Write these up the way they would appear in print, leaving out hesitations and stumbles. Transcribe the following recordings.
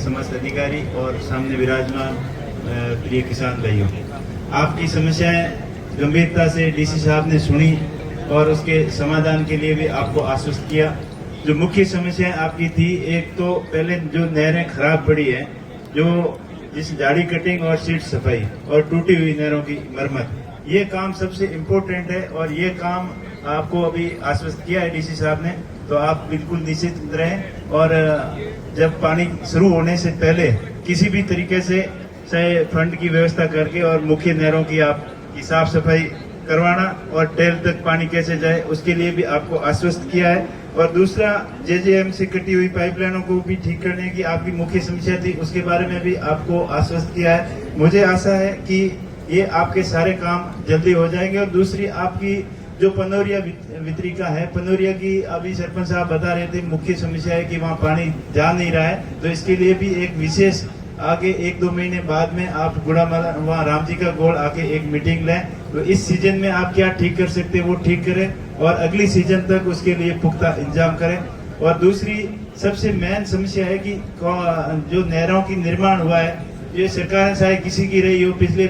समस्त अधिकारी और सामने विराजमान प्रिय किसान भाइयों, आपकी समस्याएं गंभीरता से डीसी साहब ने सुनी और उसके समाधान के लिए भी आपको आश्वस्त किया। जो मुख्य समस्याएं आपकी थी, एक तो पहले जो नहरें खराब पड़ी है, जो जिस झाड़ी कटिंग और सीट सफाई और टूटी हुई नहरों की मरम्मत, ये काम सबसे इम्पोर्टेंट है और ये काम आपको अभी आश्वस्त किया है डीसी साहब ने, तो आप बिल्कुल निश्चित रहें। और जब पानी शुरू होने से पहले किसी भी तरीके से चाहे फंड की व्यवस्था करके और मुख्य नहरों की आपकी साफ सफाई करवाना और टेल तक पानी कैसे जाए, उसके लिए भी आपको आश्वस्त किया है। और दूसरा, जेजेएम से कटी हुई पाइपलाइनों को भी ठीक करने की आपकी मुख्य समस्या थी, उसके बारे में भी आपको आश्वस्त किया है। मुझे आशा है कि ये आपके सारे काम जल्दी हो जाएंगे। और दूसरी, आपकी जो पनोरिया वितरिका है, पनोरिया की अभी सरपंच साहब बता रहे थे मुख्य समस्या है कि वहाँ पानी जा नहीं रहा है, तो इसके लिए भी एक विशेष आगे 1-2 महीने बाद में आप गुड़ामाला वहाँ राम जी का गोड़ आके एक मीटिंग लें, तो इस सीजन में आप क्या ठीक कर सकते हैं वो ठीक करें और अगली सीजन तक उसके लिए पुख्ता इंतजाम करें। और दूसरी सबसे मेन समस्या है कि जो नहरों की निर्माण हुआ है, ये सरकार चाहे किसी की रही हो, पिछले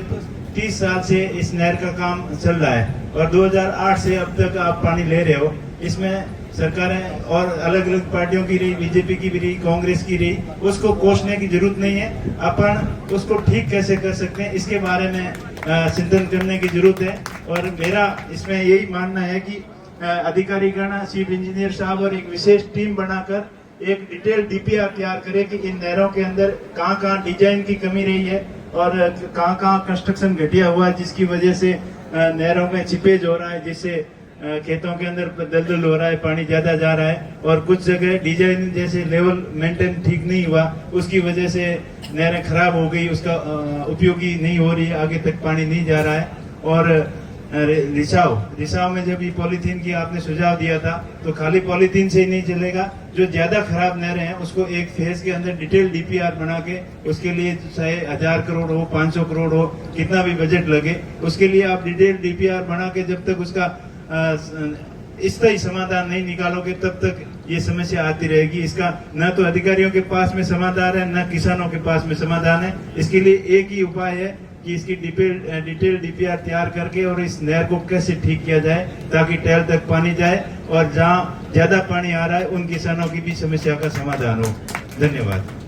30 साल से इस नहर का काम चल रहा है और 2008 से अब तक आप पानी ले रहे हो। इसमें सरकारें और अलग अलग पार्टियों की रही, बीजेपी की भी रही, कांग्रेस की रही, उसको कोसने की जरूरत नहीं है। अपन उसको ठीक कैसे कर सकते हैं, इसके बारे में चिंतन करने की जरूरत है। और मेरा इसमें यही मानना है कि अधिकारीगण, चीफ इंजीनियर साहब और एक विशेष टीम बनाकर एक डिटेल डीपीआर तैयार करे कि इन नहरों के अंदर कहाँ कहाँ डिजाइन की कमी रही है और कहाँ कहाँ कंस्ट्रक्शन घटिया हुआ है, जिसकी वजह से नहरों में चिपेज हो रहा है, जिससे खेतों के अंदर दलदल हो रहा है, पानी ज्यादा जा रहा है। और कुछ जगह डिजाइन जैसे लेवल मेंटेन ठीक नहीं हुआ, उसकी वजह से नहरें खराब हो गई, उसका उपयोगी नहीं हो रही है, आगे तक पानी नहीं जा रहा है। और रिसाव में जब ये पॉलीथीन की आपने सुझाव दिया था, तो खाली पॉलीथीन से ही नहीं चलेगा, जो ज्यादा खराब नहरें हैं उसको एक फेज के अंदर डिटेल डीपीआर बना के, उसके लिए चाहे 1000 करोड़ हो, 500 करोड़ हो, कितना भी बजट लगे, उसके लिए आप डिटेल डीपीआर बना के जब तक उसका स्थायी समाधान नहीं निकालोगे तब तक ये समस्या आती रहेगी। इसका न तो अधिकारियों के पास में समाधान है, न किसानों के पास में समाधान है। इसके लिए एक ही उपाय है कि इसकी डिटेल डीपीआर तैयार करके और इस नहर को कैसे ठीक किया जाए ताकि टेल तक पानी जाए और जहाँ ज्यादा पानी आ रहा है उन किसानों की भी समस्या का समाधान हो। धन्यवाद।